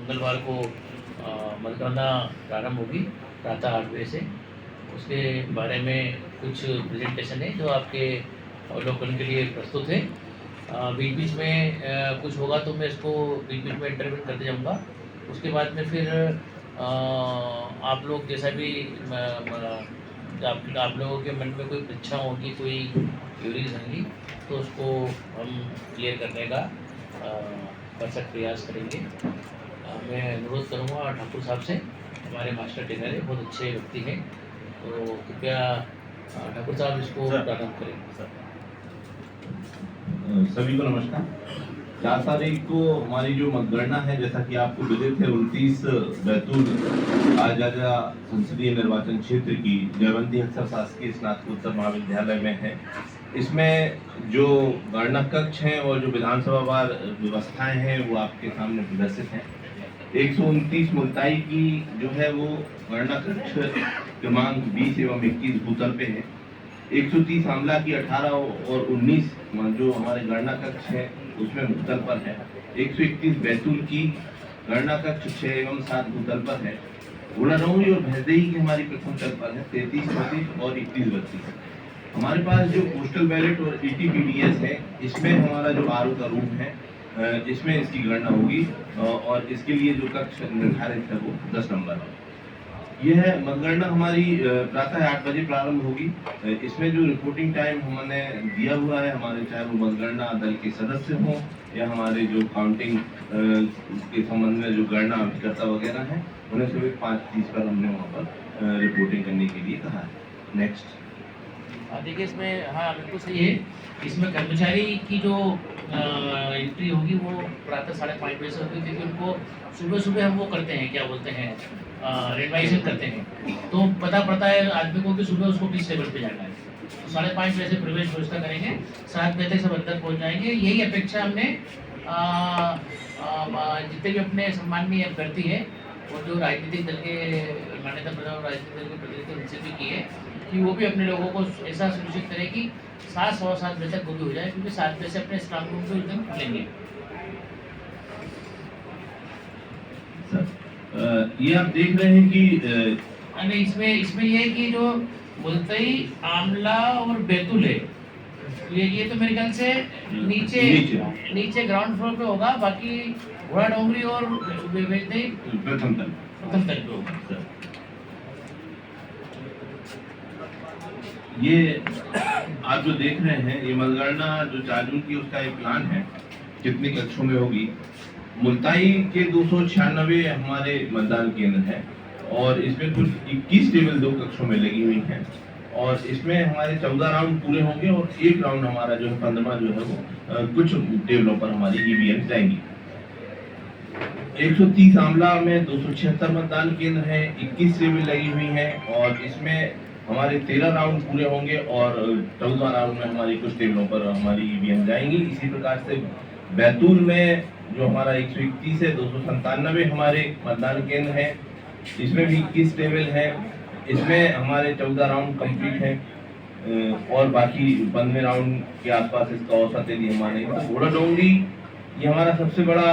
मंगलवार को मतगणना प्रारंभ होगी प्रातः 8 बजे से। उसके बारे में कुछ प्रेजेंटेशन है जो आपके अवलोकन के लिए प्रस्तुत है। बीच बीच में कुछ होगा तो मैं इसको बीच बीच में इंटरव्यू करते जाऊँगा। उसके बाद में फिर आप लोग जैसा भी आप लोगों के मन में कोई इच्छा होगी, कोई क्वेरीज होंगी तो उसको हम क्लियर करने का भरसक प्रयास करेंगे। मैं अनुरोध करूँगा ठाकुर साहब से, हमारे मास्टर ट्रेनर है, बहुत अच्छे व्यक्ति हैं, तो कृपया ठाकुर साहब इसको प्रारंभ करें। सभी को नमस्कार। 4 तारीख को हमारी जो मतगणना है, जैसा कि आपको विदित है, 29 बैतूल आजादा संसदीय निर्वाचन क्षेत्र की जयवंती अक्षर शासकीय स्नातकोत्तर महाविद्यालय में है। इसमें जो गणना कक्ष हैं और जो विधानसभा वार व्यवस्थाएं हैं वो आपके सामने प्रदर्शित हैं। 129 मुल्ताई की जो है वो गणना कक्ष क्रमांक 20 एवं 21 भूतल पे है। 130 आमला की 18 और 19 जो हमारे गणना कक्ष है उसमें भूतल पर है। 131 बैतूल की गणना कक्ष 6 एवं 7 भूतल पर है। घोड़ाडोंगरी और भैंसदेही की हमारी प्रथम तल पर है 33, 34 और 31, 32। हमारे पास जो पोस्टल बैलेट और ETPDS है, इसमें हमारा जो RO का रूम है, इसमें इसकी गणना होगी और इसके लिए जो कक्ष निर्धारित है वो 10 नंबर है। यह मतगणना हमारी प्रातः 8 बजे प्रारंभ होगी। इसमें जो रिपोर्टिंग टाइम हमने दिया हुआ है, हमारे चाहे वो मतगणना दल के सदस्य हों या हमारे जो काउंटिंग के संबंध में जो गणना अभिकर्ता वगैरह हैं, उन्हें सुबह 5:30 पर हमने वहाँ पर रिपोर्टिंग करने के लिए कहा है। नेक्स्ट। देखिए इसमें, हाँ बिल्कुल सही है। इसमें कर्मचारी की जो एंट्री होगी वो प्रातः 5:30 बजे से होगी, क्योंकि उनको सुबह सुबह हम वो करते हैं, क्या बोलते हैं, रेंडमाइजेशन करते हैं, तो पता पड़ता है आदमी को कि सुबह उसको किस लेवल पे जाना है। तो 5:30 बजे से प्रवेश व्यवस्था करेंगे, 7 बजे तक सब अंदर पहुँच जाएंगे। यही अपेक्षा हमने जितने भी अपने सम्माननीय अभ्यर्थी है और जो राजनीतिक दल के मान्यता प्रदान राजनीतिक दल के प्रतिनिधि उनसे भी की है कि वो भी अपने लोगों को ऐसा सुनिश्चित करें कि 7, 7:15 बजे तक वो भी हो जाए, क्योंकि 7 बजे से अपने स्ट्रांग रूम को एकदम खुलेंगे। ये आप देख रहे हैं कि नहीं, इसमें ये है कि जो मुल्ताई, आमला और बैतूल है, ये तो मेरे ख्याल से नीचे ग्राउंड फ्लोर पे होगा, बाकी घोड़ाडोंगरी और प्रथम तल पे होगा। ये आप जो देख रहे हैं, ये मतगणना जो 4 जून की उसका एक प्लान है कितनी कक्षों में होगी। मुल्ताई के 296 हमारे मतदान केंद्र हैं और इसमें कुल 21 टेबल 2 कक्षों में लगी हुई हैं और इसमें हमारे 14 राउंड पूरे होंगे और एक राउंड हमारा जो है 15वां जो है वो कुछ टेबलों पर हमारी EVM जाएंगी। 130 आमला में 276 मतदान केंद्र हैं, 21 टेबल लगी हुई हैं और इसमें हमारे 13 राउंड पूरे होंगे और 14वां राउंड में हमारी कुछ टेबलों पर हमारी EVM जाएंगी। इसी प्रकार से बैतूल में जो हमारा 131 है, 297 हमारे मतदान केंद्र हैं, इसमें भी 21 टेबल हैं, इसमें हमारे 14 राउंड कंप्लीट हैं और बाकी 15वें राउंड के आसपास इसका औसत यदि हमारे। घोड़ाडोंगरी ये हमारा सबसे बड़ा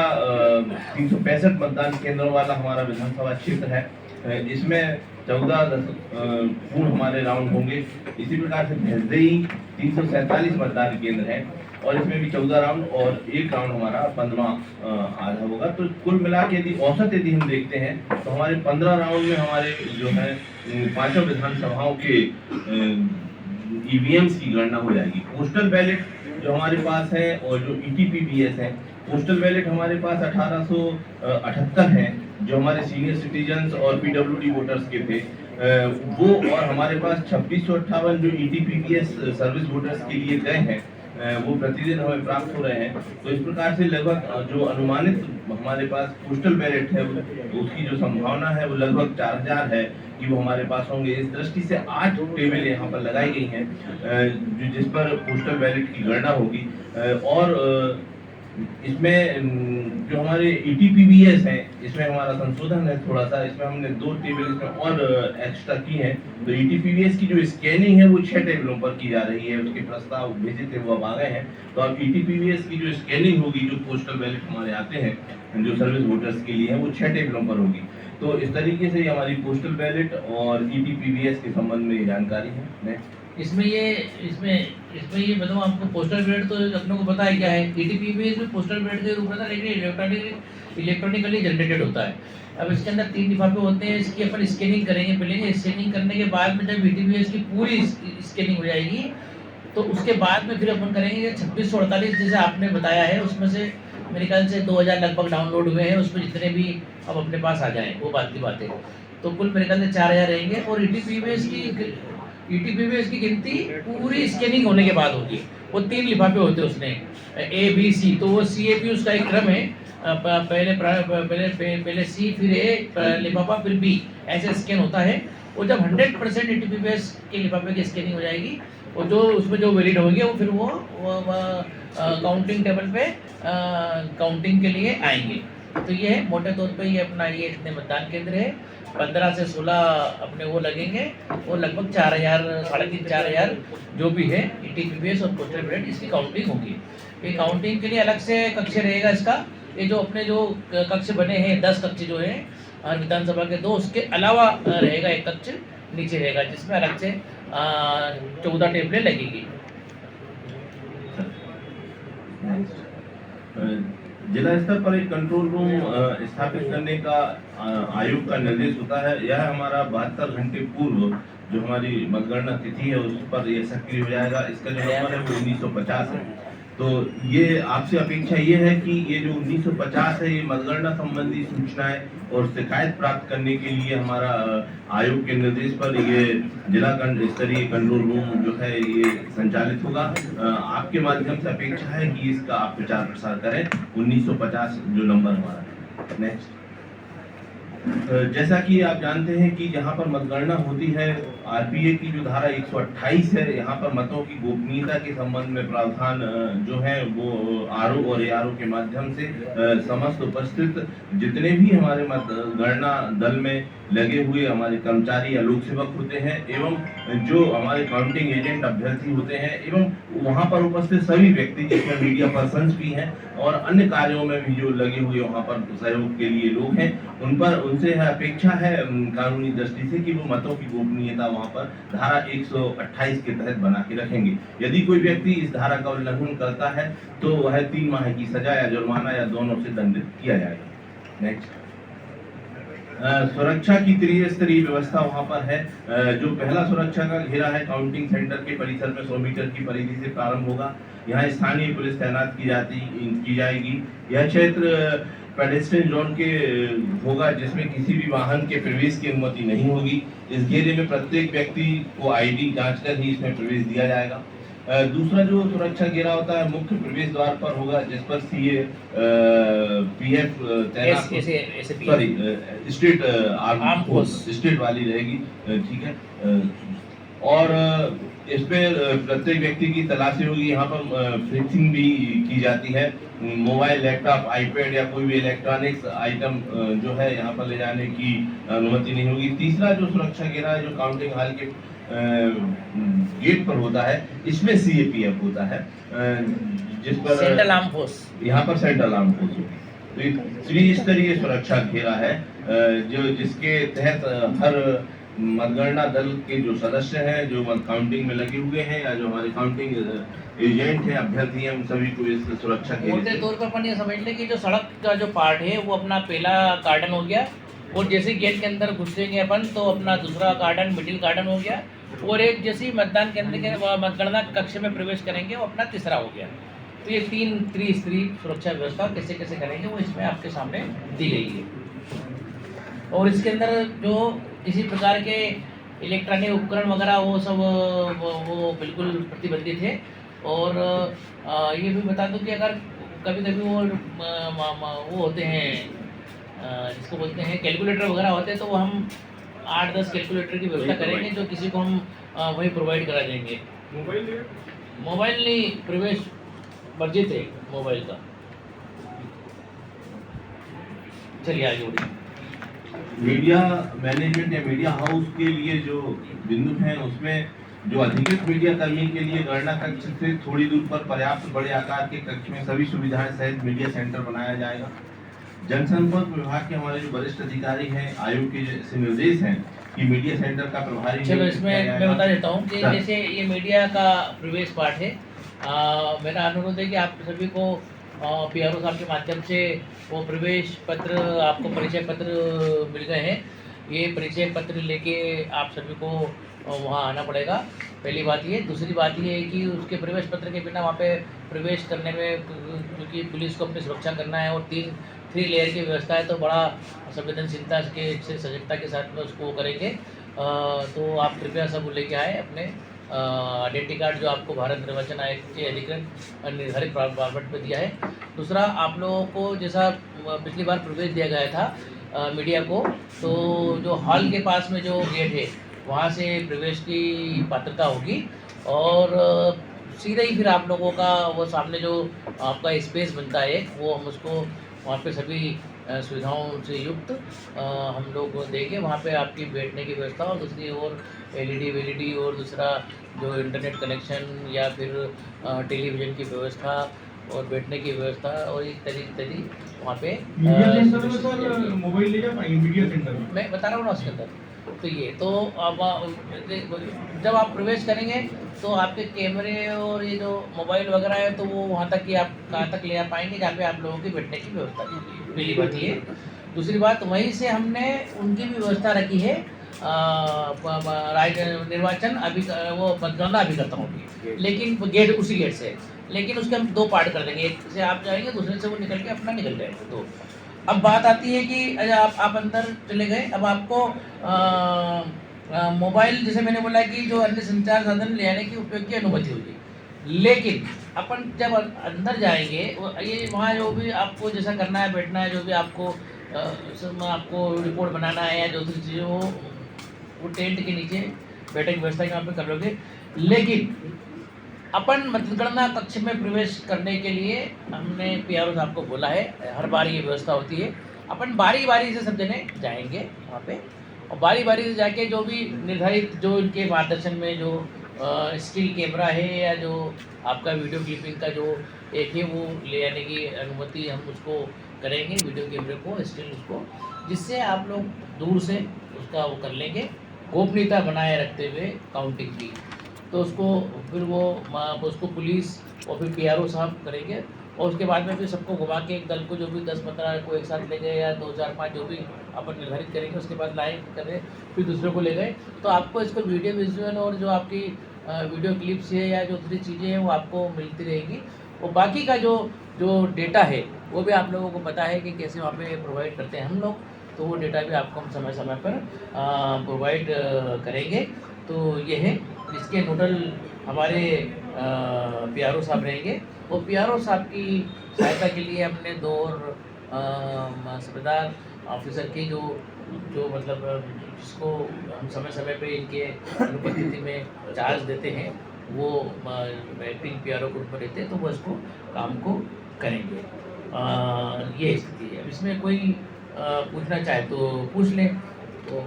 365 मतदान केंद्रों वाला हमारा विधानसभा क्षेत्र है, इसमें 14 पूर्ण हमारे राउंड होंगे। इसी प्रकार से भैंसदेही 347 मतदान केंद्र हैं और इसमें भी 14 राउंड और एक राउंड हमारा 15वां आधा होगा। तो कुल मिला के यदि औसत यदि हम देखते हैं तो हमारे 15 राउंड में हमारे जो है 5 विधानसभाओं के EVMs की गणना हो जाएगी। पोस्टल बैलेट जो हमारे पास है और जो ETPDS है, पोस्टल बैलेट हमारे पास 1878 हैं जो हमारे सीनियर सिटीजन्स और PWD वोटर्स के थे, वो और हमारे पास 2658 जो ETPDS सर्विस वोटर्स के लिए गए हैं वो प्रतिदिन हमें प्राप्त हो रहे हैं। तो इस प्रकार से लगभग जो अनुमानित हमारे पास पोस्टल बैलेट है उसकी जो संभावना है वो लगभग 4000 है कि वो हमारे पास होंगे। इस दृष्टि से 8 टेबल यहाँ पर लगाई गई हैं जिस पर पोस्टल बैलेट की गणना होगी और इसमें जो हमारे ETPBS है, इसमें हमारा संशोधन है थोड़ा सा, इसमें हमने 2 टेबल इसमें और एक्स्ट्रा की हैं। तो ETPBS की जो स्कैनिंग है वो 6 टेबलों पर की जा रही है, उसके प्रस्ताव भेजे थे वो अब आ गए हैं। तो अब ETPBS की जो स्कैनिंग होगी, जो पोस्टल बैलेट हमारे आते हैं जो सर्विस वोटर्स के लिए है, वो 6 टेबलों पर होगी। तो इस तरीके से हमारी पोस्टल बैलेट और ETPBS के संबंध में ये जानकारी है। नेक्स्ट। इसमें ये बताऊँ आपको, पोस्टल बैलेट तो अपने को पता है क्या है, ETPBS में पोस्टल बैलेट के रूप में था, लेकिन इलेक्ट्रॉनिकली जनरेटेड होता है। अब इसके अंदर 3 लिफाफे होते हैं, इसकी अपन स्कैनिंग करेंगे पहले। स्कैनिंग करने के बाद में जब ETPBS की पूरी स्कैनिंग हो जाएगी तो उसके बाद में फिर अपन करेंगे 2648 जैसे आपने बताया है, उसमें से मेरे ख्याल से 2000 लगभग डाउनलोड हुए हैं, उसमें जितने भी अब अपने पास आ जाएँ वो बात की बात है। तो कुल मेरे ख्याल से 4000 रहेंगे। और ETPBS की गिनती पूरी स्कैनिंग होने के बाद होगी। वो 3 लिफाफे होते हैं उसमें, ABC, तो वो CAP उसका एक क्रम है, पहले C फिर A लिफाफा फिर B, ऐसे स्कैन होता है। और जब 100% ETPBS के लिफाफे की स्कैनिंग हो जाएगी और जो उसमें जो वैलिड होंगे वो फिर वो काउंटिंग टेबल पे काउंटिंग के लिए आएंगे। तो ये है मोटे तौर पे, ये अपना ये इतने मतदान केंद्र है, 15 से 16 अपने वो लगेंगे और लगभग 4000 3,500-4,000 जो भी है ETPBS और पोस्टल बैलेट इसकी काउंटिंग होगी। ये काउंटिंग के लिए अलग से कक्ष रहेगा इसका। ये जो अपने जो कक्ष बने हैं 10 कक्ष जो है विधानसभा के 2, उसके अलावा रहेगा एक कक्ष नीचे रहेगा जिसमें अलग से 14 टेबलें लगेगी। जिला स्तर पर एक कंट्रोल रूम स्थापित करने का आयोग का निर्देश होता है। यह हमारा 72 घंटे पूर्व जो हमारी मतगणना तिथि है उस पर यह सक्रिय हो जाएगा। इसका जो नंबर है वो 1950 है। तो ये आपसे अपेक्षा ये है कि ये जो 1950 है, ये मतगणना संबंधी सूचनाएं और शिकायत प्राप्त करने के लिए हमारा आयोग के निर्देश पर ये जिला स्तरीय कंट्रोल रूम जो है ये संचालित होगा। आपके माध्यम से अपेक्षा है कि इसका आप प्रचार प्रसार करें। 1950 जो नंबर हमारा है। नेक्स्ट। जैसा कि आप जानते हैं कि यहाँ पर मतगणना होती है, RPA की जो धारा 128 है, यहाँ पर मतों की गोपनीयता के संबंध में प्रावधान जो है वो RO और ARO के माध्यम से समस्त उपस्थित जितने भी हमारे मतगणना दल में लगे हुए हमारे कर्मचारी या लोक सेवक होते हैं एवं जो हमारे काउंटिंग एजेंट अभ्यर्थी होते हैं एवं वहाँ पर उपस्थित सभी व्यक्ति जिसमें मीडिया पर्सन्स भी हैं और अन्य कार्यों में भी जो लगे हुए वहाँ पर सहयोग के लिए लोग हैं, उनसे अपेक्षा है कानूनी दृष्टि से कि वो मतों की गोपनीयता वहाँ पर धारा 128 के तहत बना के रखेंगे। यदि कोई व्यक्ति इस धारा का उल्लंघन करता है तो वह 3 माह की सजा या जुर्माना या दोनों से दंडित किया जाएगा। नेक्स्ट। सुरक्षा की त्रिस्तरीय व्यवस्था वहाँ पर है। जो पहला सुरक्षा का घेरा है काउंटिंग सेंटर के परिसर में 100 मीटर की परिधि से प्रारंभ होगा। यहाँ स्थानीय पुलिस तैनात की जाएगी। यह क्षेत्र पेडेस्ट्रियन जोन के होगा जिसमें किसी भी वाहन के प्रवेश की अनुमति नहीं होगी। इस घेरे में प्रत्येक व्यक्ति को ID जांच कर ही इसमें प्रवेश दिया जाएगा। दूसरा जो सुरक्षा घेरा होता है मुख्य प्रवेश द्वार पर होगा जिस पर CA PF तैनात स्टेट आर्म फोर्स स्टेट वाली रहेगी। ठीक है। और इस पे प्रत्येक व्यक्ति की तलाशी होगी। यहाँ पर फिक्सिंग भी की जाती है। मोबाइल, लैपटॉप, iPad या कोई भी इलेक्ट्रॉनिक्स आइटम जो है यहाँ पर ले जाने की अनुमति नहीं होगी। तीसरा जो सुरक्षा घेरा है जो काउंटिंग हॉल के गेट पर होता है, इसमें CAPF होता है जिस पर सेंट्रल आर्म फोर्स, यहाँ पर सेंट्रल आर्म फोर्स होगी। तो त्रिस्तरीय सुरक्षा घेरा है जो जिसके तहत हर मतगणना दल के जो सदस्य हैं जो काउंटिंग में लगे हुए हैं या जो हमारे काउंटिंग एजेंट हैं अभ्यर्थी हैं उन सभी को इस सुरक्षा के मोटे तौर पर अपन ये समझ लें कि जो सड़क का जो पार्ट है वो अपना पहला गार्डन हो गया और जैसे गेट के अंदर घुसेंगे अपन तो अपना दूसरा गार्डन मिडिल गार्डन हो गया और एक जैसे मतदान केंद्र के मतगणना कक्ष में प्रवेश करेंगे वो अपना तीसरा हो गया। तो ये 3 त्रिस्तरीय सुरक्षा व्यवस्था कैसे कैसे करेंगे वो इसमें आपके सामने दी गई है। और इसके अंदर जो किसी प्रकार के इलेक्ट्रॉनिक उपकरण वगैरह वो सब वो बिल्कुल प्रतिबंधित है। और ये भी बता दूं कि अगर कभी कभी वो होते हैं जिसको बोलते हैं कैलकुलेटर वगैरह होते हैं तो वो हम 8-10 कैलकुलेटर की व्यवस्था करेंगे जो किसी को हम वही प्रोवाइड करा देंगे। मोबाइल नहीं, प्रवेश वर्जित है मोबाइल का। चलिए आगे बढ़िए। मीडिया मैनेजमेंट या मीडिया हाउस के लिए जो बिंदु हैं उसमें जो अधिकृत मीडिया कर्मी के लिए गणना कक्ष से थोड़ी दूर पर पर्याप्त बड़े आकार के कक्ष में सभी सुविधाएं सहित मीडिया सेंटर बनाया जाएगा। जनसंपर्क विभाग के हमारे जो वरिष्ठ अधिकारी हैं, आयोग के जैसे निर्देश हैं कि मीडिया सेंटर का प्रभारी चलो नियुक्त इसमें किया मैं जाएगा। बता देता हूँ कि सर। जैसे ये मीडिया का प्रवेश पाठ है, मेरा अनुरोध है कि आप सभी को पीआरओ साहब के माध्यम से वो प्रवेश पत्र, आपको परिचय पत्र मिल गए हैं। ये परिचय पत्र लेके आप सभी को वहाँ आना पड़ेगा, पहली बात ये। दूसरी बात ये है कि उसके प्रवेश पत्र के बिना वहाँ पे प्रवेश करने में, क्योंकि पुलिस को अपनी सुरक्षा करना है और 3 लेयर की व्यवस्था है, तो बड़ा संवेदनशीलता के से सजगता के साथ में उसको करेंगे। तो आप कृपया सब लेके आए अपने आइडेंटिटी कार्ड, जो आपको भारत निर्वाचन आयोग के अधिकृत निर्धारित फॉर्मेट में दिया है। दूसरा, आप लोगों को जैसा पिछली बार प्रवेश दिया गया था मीडिया को, तो जो हॉल के पास में जो गेट है वहाँ से प्रवेश की पात्रता होगी, और सीधे ही फिर आप लोगों का वो सामने जो आपका स्पेस बनता है वो हम उसको वहाँ पे सभी सुविधाओं से युक्त हम लोग देंगे। वहाँ पे आपकी बैठने की व्यवस्था, और दूसरी ओर एलईडी और दूसरा जो इंटरनेट कनेक्शन या फिर टेलीविज़न की व्यवस्था और बैठने की व्यवस्था और इत्यादि वहाँ पे मीडिया सेंटर में सर मोबाइल ले जा पाएंगे मीडिया सेंटर में? मैं बता रहा हूँ ना उसके अंदर। तो ये तो अब जब आप प्रवेश करेंगे तो आपके कैमरे और ये जो मोबाइल वगैरह है तो वो वहाँ तक कि आप कहाँ तक ले आ पाएंगे जहाँ पे आप लोगों की बैठने की व्यवस्था की है, पहली बात ये। दूसरी बात, वहीं से हमने उनकी भी व्यवस्था रखी है निर्वाचन अभी वो मतगणना अभी करता हूँ, लेकिन गेट उसी गेट से, लेकिन उसके हम 2 पार्ट कर देंगे, एक से आप जाएंगे, दूसरे से वो निकल के अपना निकल जाएंगे। तो अब बात आती है कि आप अंदर चले गए, अब आपको मोबाइल, जैसे मैंने बोला कि जो अन्य संचार साधन ले आने की उपयोग की अनुमति होगी, लेकिन अपन जब अंदर जाएंगे ये वहाँ जो भी आपको जैसा करना है, बैठना है, जो भी आपको रिपोर्ट बनाना है या जो दूसरी चीज़ें वो टेंट के नीचे बैठक व्यवस्था के वहाँ पे कर लोगे। लेकिन अपन मतगणना कक्ष में प्रवेश करने के लिए हमने पीआरओ साहब को बोला है, हर बार ये व्यवस्था होती है, अपन बारी बारी से सब जने जाएंगे वहाँ पे, और बारी बारी से जाके जो भी निर्धारित जो इनके मार्गदर्शन में जो स्टिल कैमरा है या जो आपका वीडियो क्लिपिंग का जो एक है वो ले आने की अनुमति हम उसको करेंगे, वीडियो कैमरे को, स्टिल उसको, जिससे आप लोग दूर से उसका वो कर लेंगे, गोपनीयता बनाए रखते हुए काउंटिंग की। तो उसको फिर उसको पुलिस और फिर पीआरओ साहब करेंगे, और उसके बाद में फिर सबको घुमा के एक दल को जो भी 10-15 को एक साथ ले गए या 2-4-5 जो भी अपन निर्धारित करेंगे, उसके बाद लाइन करें, फिर दूसरे को ले गए। तो आपको इसको वीडियो विजुअल और जो आपकी वीडियो क्लिप्स है या जो दूसरी चीज़ें हैं वो आपको मिलती रहेगी, और बाकी का जो डेटा है वो भी आप लोगों को पता है कि कैसे वहाँ पे प्रोवाइड करते हैं हम लोग, तो वो डेटा भी आपको हम समय समय पर प्रोवाइड करेंगे। तो ये है, इसके नोडल हमारे पीआरओ साहब रहेंगे, और पीआरओ साहब की सहायता के लिए हमने 2 और सूबेदार ऑफिसर की जो मतलब जिसको हम समय समय पे इनके अनुपस्थिति में चार्ज देते हैं, वो एक्टिंग पीआरओ ग्रुप में रहते हैं, तो वो इसको काम को करेंगे। ये स्थिति है। अब इसमें कोई पूछना चाहे तो पूछ लें। तो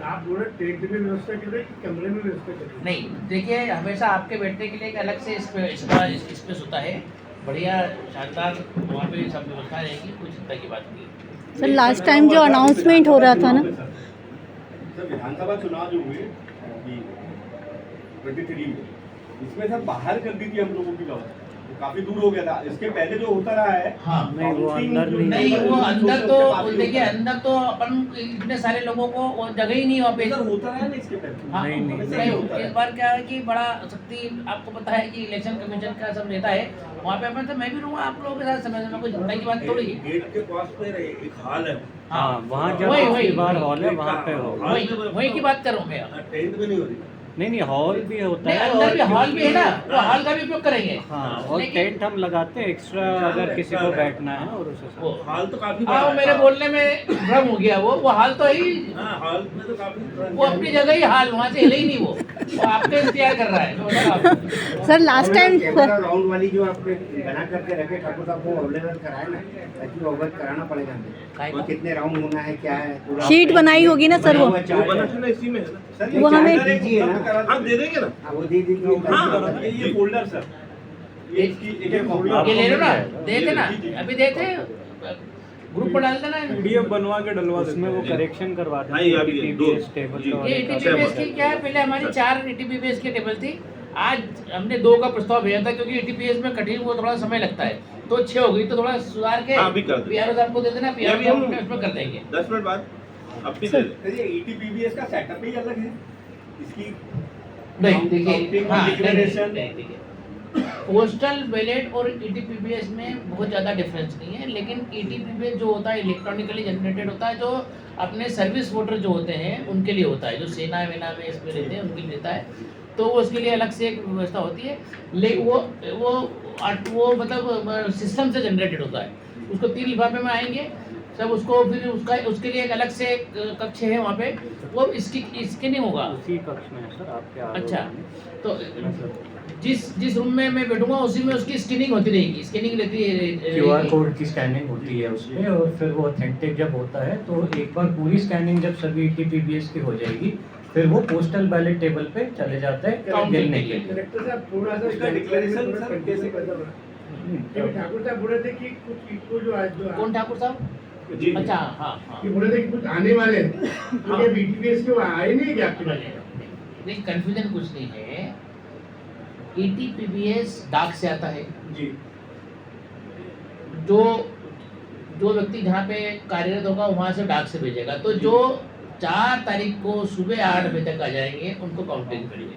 आप बोले टेंट में व्यवस्था कर रहे हैं, कमरे में व्यवस्था कर रहे हैं? नहीं, देखिए हमेशा आपके बैठने के लिए एक अलग से स्पेस होता है, बढ़िया शानदार, वहाँ पे सब व्यवस्था रहेगी, कोई चिंता की बात नहीं है। सर लास्ट टाइम जो अनाउंसमेंट हो रहा था ना, सर विधानसभा चुनाव जो हुए 23 में, इसमें सब बाहर कर दी थी हम लोगों की व्यवस्था, काफी दूर हो गया था। इसके पहले जो होता रहा है, हाँ, नहीं वो अंदर नहीं, वो अंदर तो देखिए, अंदर तो अपन इतने सारे लोगों को वो जगह ही नहीं वहाँ पे होता रहा है ना इसके पहले। हाँ, नहीं इस बार क्या है कि बड़ा शक्ति, आपको पता है कि इलेक्शन कमीशन का सब रहता है वहाँ पे, अपन तो मैं भी रहूँगा आप लोगों के साथ, समय कोई चिंता की बात थोड़ी है। गेट के पास में एक हॉल है, हाँ, वहाँ जब वही बार हॉल है वहाँ पे हो, वही की बात कर रहा हूँ मैं। टेंट में नहीं हो रही। नहीं हॉल भी होता नहीं है अंदर भी और हॉल भी है ना, वो हॉल का भी उपयोग करेंगे। हाँ और लेकिन- टेंट हम लगाते हैं एक्स्ट्रा अगर किसी को बैठना है और उस वो हिसाब हाल तो काफी हाँ, मेरे बोलने में भ्रम हो गया। वो हाल तो ही, हाँ हाल में तो काफी वो अपनी जगह ही हाल, वहाँ से हिले ही नहीं। वो आपका इंतजार कर रहा है, मैं बता रहा हूँ। Sir last time camera round वाली जो आपने बना करके रखे ठाकुर साहब को अवेलेबल कराए ना, ताकि वो अवगत कराना पड़ेगा हमें। वो कितने राउंड होना है, क्या है पूरा शीट बनाई होगी ना सर वो। बना हुआ चार्ट बना है। था ना, इसी में है ना सर वो ये हमें- चार्ट दीजिए ना, हम दे देंगे ना। हाँ, वो दे दीजिए। हाँ ये फोल्डर सर, ये इसकी एक फोल्डर ये ले लो ना, देते ना, अभी देते, ग्रुप पर डाल देना। पीडीएफ बनवा के डलवा उसमें वो करेक्शन करवा हाँ, ये अभी देंगे दो- TPS टेबल जी। का और ये एक ETPBS की क्या है, पहले हमारी 4 ETPBS की टेबल थी। आज हमने 2 का प्रस्ताव भेजा था, क्योंकि ETPS में कठिन वो थोड़ा समय लगता है, तो 6 हो गई। तो थोड़ा सुधार के हाँ, अभी कर देंगे। PRO साहब को दे देना, PRO अभी हम- साहब उसमें कर देंगे। 10 मिनट बाद अब भी दे दें। सर ये ETPBS का सेटअप ही अलग है इसकी। नहीं देखिए, काउंटिंग, हाँ डिक्लेरेशन। नहीं, देखिए पोस्टल बैलेट और ETPBS में बहुत ज़्यादा डिफरेंस नहीं है। लेकिन ETPBS जो होता है इलेक्ट्रॉनिकली जनरेटेड होता है, जो अपने सर्विस वोटर जो होते हैं उनके लिए होता है, जो सेना वेना में इसमें रहते हैं उनके लिए रहता है। तो वो उसके लिए अलग से एक व्यवस्था होती है। लेकिन वो मतलब सिस्टम से जनरेटेड होता है। उसको 3 लिफाफे में आएंगे सब, उसको फिर उसके लिए एक अलग से एक कक्ष है वहाँ पे, वो इसके नहीं होगा। उसी कक्ष में है सर आपके RO अच्छा, में। तो जिस रूम में मैं बैठूंगा उसी में उसकी स्कैनिंग होती रहेगी, स्कैनिंग रहती है। QR कोड की स्कैनिंग होती है उसमें, और फिर वो ऑथेंटिक जब होता है तो एक बार पूरी स्कैनिंग जब सभी ETPBS की हो जाएगी, फिर वो पोस्टल बैलेट टेबल पे चले जाता है काउंटिंग गिनने के के लिए। लिए। कलेक्टर साहब थोड़ा सा इसका declaration थोड़ा सर confusion कैसे- पैदा हो रहा है। क्योंकि ठाकुर साहब बोल रहे थे कि कुछ इसको जो आज जो कौन ठाकुर साहब? जी अच्छा, हाँ हाँ। कि बोले थे कि कुछ आने वाले हैं, तो ये BTPS के वो आए नहीं क्या आपके पास? नहीं, कंफ्यूजन कुछ नहीं है। ETPBS डाक से आता है। जी जो व्यक्ति जहाँ पे कार्यरत होगा वहाँ से डाक से भेजेगा। तो जो 4 तारीख को सुबह 8 बजे तक आ जाएंगे उनको काउंटिंग करिए।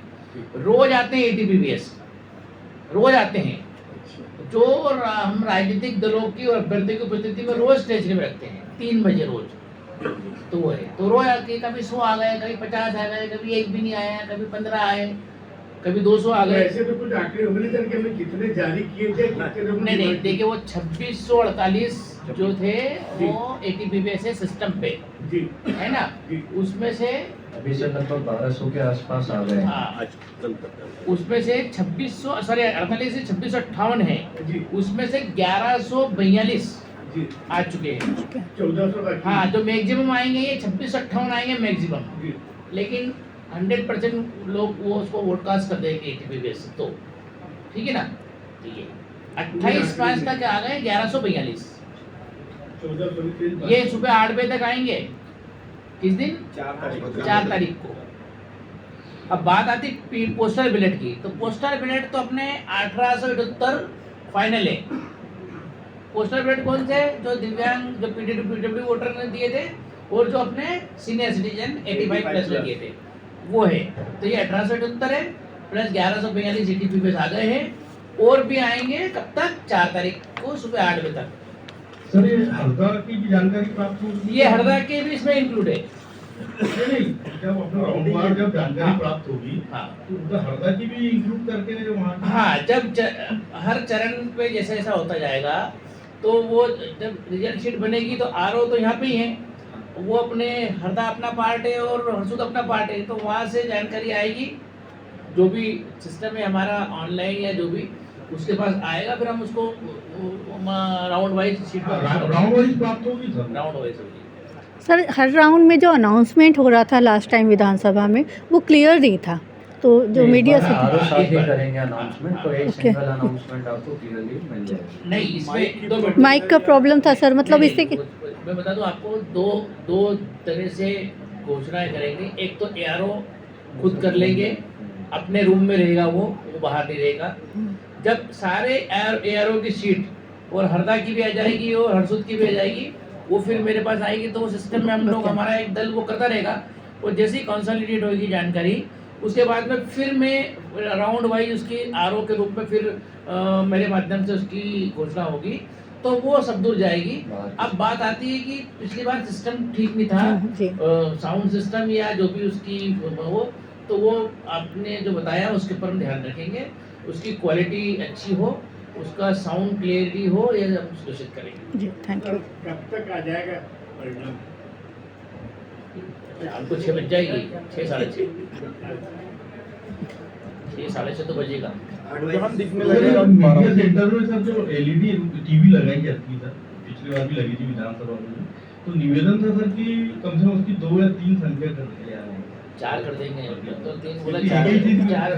रोज आते हैं ETPBS, रोज आते हैं। जो हम राजनीतिक दलों की और अभ्यर्थियों की उपस्थिति में रोज स्टेशनरी में रखते हैं 3 बजे रोज। तो वो है, तो रोज आके कभी 100 आ गए, कभी 50 आ गए, कभी 1 भी नहीं आया, कभी 15 आए, कभी 200 आ तो गए। ऐसे तो कुछ आंकड़े होंगे नहीं सर कि हमने कितने जारी किए थे, कितने लोगों ने नहीं डिमांड की? देखिए, वो 2648 जो थे वो ETPBS है सिस्टम पे, जी है ना। जी उसमें से अभी से लगभग 1200 के आसपास आ गए। हाँ, आज कल तक उसमें से 2600 सॉरी 48 से 2658 है। जी उसमें से 1142 जी आ चुके हैं। 1400 का हाँ, जो मैक्सिमम आएंगे ये 2658 आएंगे मैक्सिमम। जी लेकिन 100% लोग वो उसको वोटकास्ट कर देंगे ETPBS से। तो ठीक है ना, ठीक है। 28/5 तक आ गए 1142। 1400 ये सुबह 8 बजे तक आएंगे। किस दिन? 4 तारीख को। अब बात आती पोस्टल बैलेट की, तो पोस्टल बैलेट तो अपने 1878 फाइनल है। पोस्टल बैलेट कौन से? जो दिव्यांग, जो PWD वोटर ने दिए थे, और जो अपने सीनियर सिटीजन 85 प्लस ने दिए थे, वो है। तो ये 1878 है प्लस 1142 ETPBS आ गए हैं, और भी आएंगे। कब तक? 4 तारीख को सुबह 8 बजे तक। सर ये हरदा की भी जानकारी प्राप्त हुई? ये हरदा के भी इसमें इंक्लूड है। नहीं, जब अपना राउंड जब जानकारी प्राप्त होगी हाँ तो उधर हरदा की भी इंक्लूड करके वहाँ की- हाँ, जब हर चरण पे जैसे ऐसा होता जाएगा, तो वो जब रिजल्ट शीट बनेगी तो RO तो यहाँ पे ही है, वो अपने हरदा अपना पार्ट है और हरसुद अपना पार्ट है, तो वहाँ से जानकारी आएगी। जो भी सिस्टम है हमारा ऑनलाइन या जो भी उसके पास आएगा, फिर हम उसको round wise sheet round wise प्राप्त होगी सर। राउंड वाइज होगी। सर हर राउंड में जो अनाउंसमेंट हो रहा था लास्ट टाइम विधानसभा में वो क्लियर नहीं था, तो जो मीडिया से RO साहब इस ही बार- करेंगे अनाउंसमेंट, तो एक Okay. सिंगल अनाउंसमेंट आपको क्लियरली मिल जाएगा। नहीं, इसमें 2 मिनट माइक का प्रॉब्लम था सर, मतलब नहीं, इससे कि मैं बता दूं आपको, दो तरह से घोषणाएं करेंगे। एक तो ARO खुद कर लेंगे, अपने रूम में रहेगा, वो बाहर नहीं रहेगा। जब सारे ARO की सीट और हरदा की भी आ जाएगी और हरसुद की भी आ जाएगी, वो फिर मेरे पास आएगी, तो वो सिस्टम में हम लोग, हमारा एक दल वो करता रहेगा। और जैसे ही कंसोलिडेट होगी जानकारी, उसके बाद में फिर मैं राउंड वाइज उसकी RO के रूप में फिर मेरे माध्यम से उसकी घोषणा होगी, तो वो सब दूर जाएगी। अब बात आती है कि पिछली बार सिस्टम ठीक नहीं था, जी साउंड सिस्टम या जो भी उसकी वो, तो वो आपने जो बताया उसके ऊपर हम ध्यान रखेंगे, उसकी क्वालिटी अच्छी हो, उसका साउंड क्लियरिटी हो, ये हम सुनिश्चित करेंगे। जी थैंक यू। कब तक आ जाएगा परिणाम? आपको 6 बज जाएगी, 6 साढ़े 6, 6 साढ़े 6 तो बजेगा। मीडिया सेंटर में सर जो एलईडी टीवी लगाई जाती है सर, पिछली बार भी लगी थी विधानसभा में, तो निवेदन था सर कि कम से कम उसकी 2 या 3 संख्या कर दिया जाए। 4 कर देंगे, तो 3 बोला, एक ही चीज़ में 4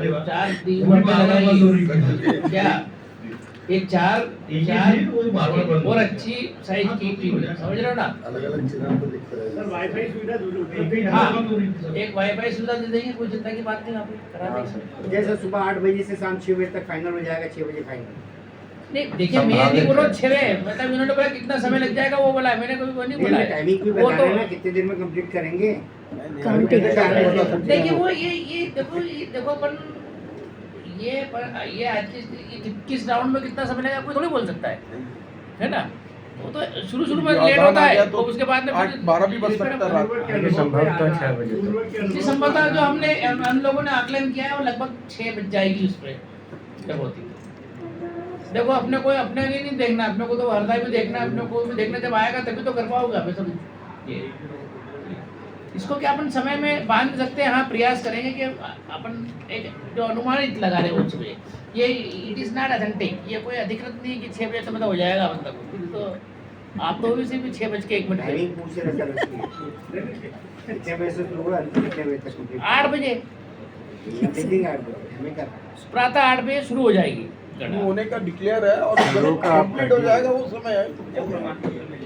3 वही बार-बार बंद हो रही है। क्या ये 4 एक ही चीज़ वो बार-बार बंद हो और रही है। अच्छी साइज की टीवी, समझ रहे हो ना? सर वाईफाई सुविधा उपलब्ध है? हाँ, बंद हो रही थी सर। एक वाईफाई सुविधा दे देंगे, कोई चिंता की बात नहीं, आप करा देंगे। जैसे सुबह 8 बजे से शाम 6 बजे तक फाइनल हो जाएगा, 6 बजे फाइनल। नहीं देखिए, मैं नहीं बोला 6 मतलब इन्होंने बोला कितना समय लग जाएगा वो बोला, मैंने कोई वो नहीं बोला है। टाइमिंग भी वो बता तो रहे हैं ना, कितने देर में कंप्लीट करेंगे। काउंटिंग देखिए वो ये देखो अपन ये आज किस राउंड में कितना समय लगेगा कोई थोड़ी बोल सकता है ना? वो तो शुरू में लेट होता है, तो उसके बाद में 12 भी बज सकता है रात को। आगे संभवतः 6 बजे तक। पूर्व के अनुभव जी, संभवतः जो हम लोगों ने आकलन किया है वो लगभग 6 बज जाएगी उस पर जब होती है। देखो अपने को अपने लिए नहीं देखना, अपने को तो हरदा भी देखना है, अपने को भी देखना, जब आएगा तभी तो कर पाओगे आप सब। ये इसको क्या अपन समय में बांध सकते हैं? हाँ, प्रयास करेंगे कि अपन एक जो अनुमानित लगा रहे हैं उसमें, ये इट इज़ नॉट अथेंटिक, ये कोई अधिकृत नहीं कि 6 बजे से मतलब हो जाएगा बंदा को, फिर तो आप तो भी सिर्फ 6 बज के 1 मिनट टाइमिंग पूछ रहे सर उसकी। कितने बजे से शुरू हुआ, कितने बजे तक कंप्लीट? 8 बजे फिक्सिंग 8 बजे हमें करना है। प्रातः 8 बजे शुरू हो जाएगी गणना। होने का डिक्लेयर है और कंप्लीट हो जाएगा वो समय है।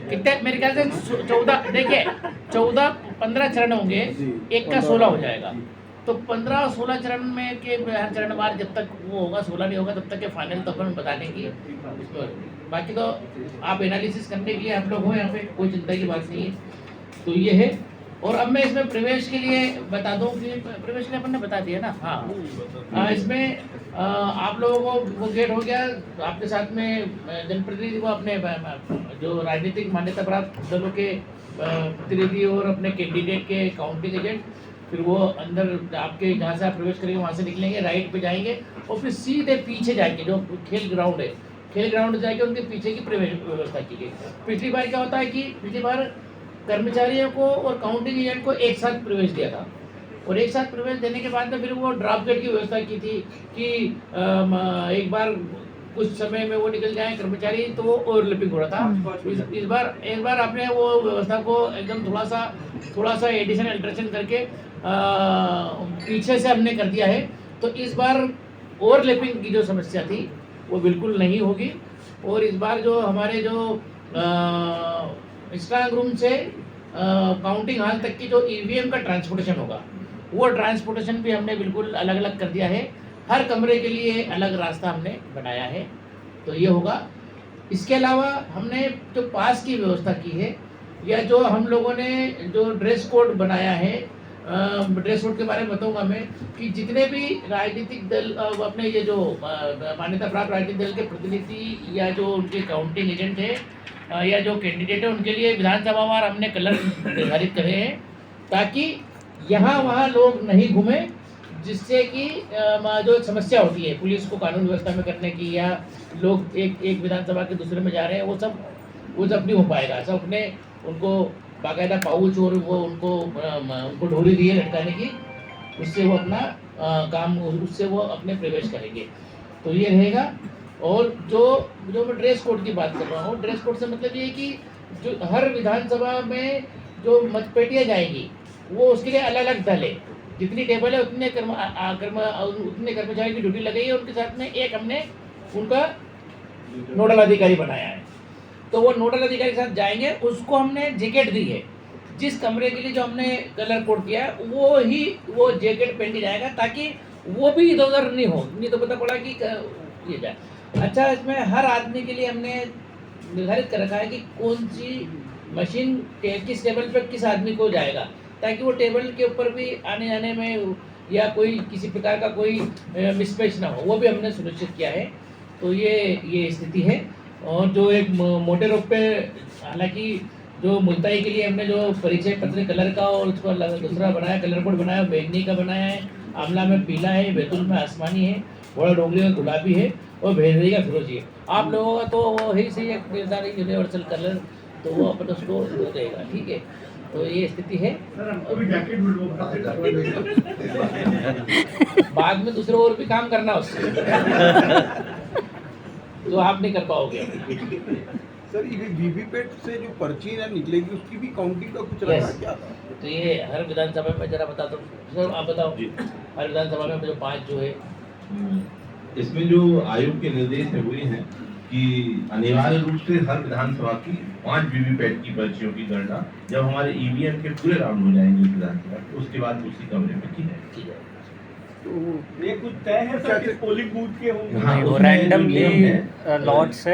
कितने मेरे ख्याल से 14, देखिए 14-15 चरण होंगे, एक का 16 हो जाएगा, तो 15 और 16 चरण में के हर चरण बार जब तक वो होगा 16 नहीं होगा तब तक के फाइनल तो अपन बता देंगे। बाकी तो आप एनालिसिस करने के लिए आप लोग हो यहाँ पे, कोई चिंता की बात नहीं है। तो ये है, और अब मैं इसमें प्रवेश के लिए बता दूं कि प्रवेश के लिए अपन ने बता दिया ना। हाँ, इसमें आप लोगों को वो गेट हो गया, आपके साथ में जनप्रतिनिधि को अपने जो राजनीतिक मान्यता प्राप्त दलों के प्रतिनिधि और अपने कैंडिडेट के काउंटिंग एजेंट, फिर वो अंदर आपके जहाँ से आप प्रवेश करेंगे वहाँ से निकलेंगे, राइट पे जाएंगे और फिर सीधे पीछे जाएंगे, जो खेल ग्राउंड है, खेल ग्राउंड जाएंगे, उनके पीछे की प्रवेश व्यवस्था की गई। पिछली बार क्या होता है कि पिछली बार कर्मचारियों को और काउंटिंग एजेंट को एक साथ प्रवेश दिया था, और एक साथ प्रवेश देने के बाद में फिर वो ड्रॉप गेट की व्यवस्था की थी कि एक बार कुछ समय में वो निकल जाए कर्मचारी, तो वो ओवरलैपिंग हो रहा था। इस बार आपने वो व्यवस्था को एकदम थोड़ा सा एडिशन अल्ट्रेशन करके पीछे से हमने कर दिया है। तो इस बार ओवरलैपिंग की जो समस्या थी वो बिल्कुल नहीं होगी, और इस बार जो हमारे जो स्ट्रांग रूम से काउंटिंग हॉल तक की जो ईवीएम का ट्रांसपोर्टेशन होगा, वो ट्रांसपोर्टेशन भी हमने बिल्कुल अलग अलग कर दिया है। हर कमरे के लिए अलग रास्ता हमने बनाया है, तो ये होगा। इसके अलावा हमने जो पास की व्यवस्था की है, या जो हम लोगों ने जो ड्रेस कोड बनाया है, ड्रेस कोड के बारे में बताऊंगा मैं कि जितने भी राजनीतिक दल अपने ये जो मान्यता प्राप्त राजनीतिक दल के प्रतिनिधि या जो उनके काउंटिंग एजेंट है या जो कैंडिडेट है, उनके लिए विधानसभावार हमने कलर निर्धारित करे हैं, ताकि यहाँ वहाँ लोग नहीं घूमे, जिससे कि जो समस्या होती है पुलिस को कानून व्यवस्था में करने की, या लोग एक विधानसभा के दूसरे में जा रहे हैं, वो सब नहीं हो पाएगा। सब अपने उनको बाकायदा पाउच और वो उनको डोरी दी है लटकाने की, उससे वो अपना काम, उससे वो अपने प्रवेश करेंगे। तो ये रहेगा। और जो मैं ड्रेस कोड की बात कर रहा हूँ, ड्रेस कोड से मतलब ये है कि जो हर विधानसभा में जो मतपेटियाँ जाएंगी वो उसके लिए अलग अलग दल है, जितनी टेबल है उतने कर्मचारी की ड्यूटी लगाई है, उनके साथ में एक हमने उनका नोडल अधिकारी बनाया है। तो वो नोडल अधिकारी के साथ जाएंगे, उसको हमने जैकेट दी है, जिस कमरे के लिए जो हमने कलर कोड किया है वो जैकेट पहन के जाएगा, ताकि वो भी इधर उधर नहीं हो, नहीं तो पता पड़ा कि ये जाए। अच्छा, इसमें हर आदमी के लिए हमने निर्धारित कर रखा है कि कौन सी मशीन किस टेबल पर किस आदमी को जाएगा, ताकि वो टेबल के ऊपर भी आने जाने में या कोई किसी प्रकार का कोई मिसमैच ना हो, वो भी हमने सुनिश्चित किया है। तो ये स्थिति है। और जो एक मोटे रूप पे, हालांकि जो मुल्ताई के लिए हमने जो परिचय पत्र कलर का और उसको दूसरा बनाया, कलर कोड बनाया, बैंगनी का बनाया है, आंवला में पीला है, बैतूल में आसमानी है, बड़ा डोंगरी में गुलाबी है और भेजरी का फिरोजी है। आप लोगों का तो वो ही सही एक निर्धारित यूनिवर्सल कलर, तो वो अपन उसको देगा, ठीक है। तो ये स्थिति है। सर हमको भी जैकेट मिलवा बाद में दूसरे और भी काम करना उससे तो आप नहीं कर पाओगे। सर ये वीवीपैट से जो पर्ची ना निकलेगी उसकी भी काउंटिंग का कुछ रखा Yes. क्या था? तो ये हर विधानसभा में जरा बता दो सर, आप बताओ। हर विधानसभा में जो 5 जो है, इसमें जो आयोग के निर्देश है हुए हैं कि अनिवार्य रूप से हर विधानसभा की 5 वीवीपैट की पर्चियों की गणना जब हमारे ईवीएम के पूरे राउंड हो जाएंगे विधानसभा के, उसके बाद उसी कमरे में की जाएगी। ठीक है। ये कुछ तय है सर किस पोलिंग बूथ के होंगे? हाँ, वो उसमें रैंडमली नियम है। लॉट से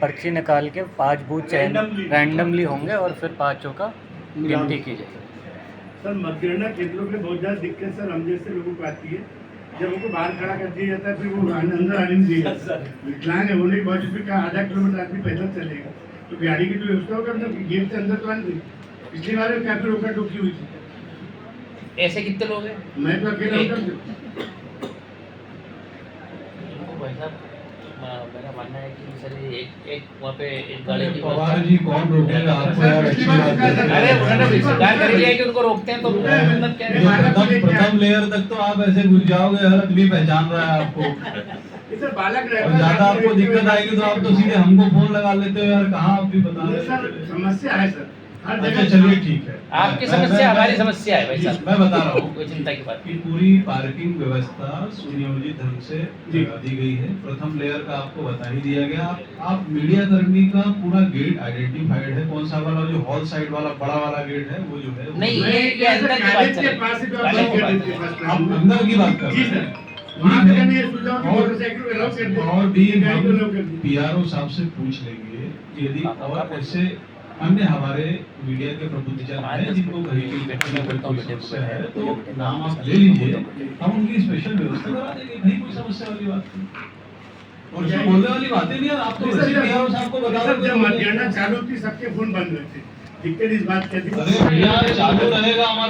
पर्ची निकाल के 5 बूथ चयन Randomly. रैंडमली होंगे और फिर 5 का गिनती की जाएगी। सर मतगणना केंद्रों में बहुत ज़्यादा दिक्कत सर हम जैसे लोगों को आती है। जब उनको बाहर खड़ा कर दिया जाता है फिर वो अंदर आने नहीं दिया जाता। विकलांग होने के बाद उसमें का आधा किलोमीटर आदमी पैदल चलेगा, तो गाड़ी की जो व्यवस्था होगा मतलब गेट से अंदर तो आने दी। पिछली बार काफी रोका टोकी हुई थी। ऐसे कितने लोग हैं? मैं तो अकेला एक। उतर भाई साहब, मेरा मानना है कि सर ये एक वहाँ पे एक गाड़ी की पवार जी कौन रोकेगा आपको यार, अच्छी बात है। अरे उन्होंने सरकार कर लिया है कि उनको रोकते हैं, तो मतलब क्या ये है? प्रथम लेयर तक तो आप ऐसे घुस जाओगे, हर आदमी पहचान रहा है आपको। सर बालक और ज्यादा आपको दिक्कत आएगी तो आप तो सीधे हमको फोन लगा लेते हो यार, कहाँ आप भी बता रहे सर हो। समस्या है सर हर अच्छा जगह। चलिए ठीक है, आपकी मैं- समस्या मैं- हमारी समस्या है भाई साहब। मैं बता रहा हूँ कोई चिंता की बात कि पूरी पार्किंग व्यवस्था सुनियोजित ढंग से लगा दी गई है। प्रथम लेयर का आपको बता ही दिया गया। आप मीडिया कर्मी का पूरा गेट आइडेंटिफाइड है, कौन सा वाला जो हॉल साइड वाला बड़ा वाला गेट है वो जो है वो- नहीं, मैं ये अंदर की बात कॉलेज चल के रही पास ही तो है। आप कॉलेज की कर बात देते चल रही हैं आप बस। अंदर की बात कर जी रहे सर हैं। वहाँ पे ठीक है। मैंने ये सुझाव कि मोटरसाइकिल अलाउ कर दिया। और भी गाड़ी को अलाउ कर दिया। पीआरओ साहब से पूछ लेंगे कि यदि और ऐसे अन्य हमारे मीडिया के प्रबुद्धजन हैं जिनको कहीं भी बैठने में कोई समस्या है तो नाम आप ले लीजिए, हम उनकी स्पेशल व्यवस्था करा देंगे, कहीं कोई समस्या वाली बात नहीं। और इसमें बोलने वाली बातें नहीं है, आप तो वैसे ही पीआरओ साहब को बता सर दो। जब मतगणना चालू थी सबके फोन बंद हुए थे। दिक्कत इस बात की थी। अरे भैया चालू रहेगा हमारा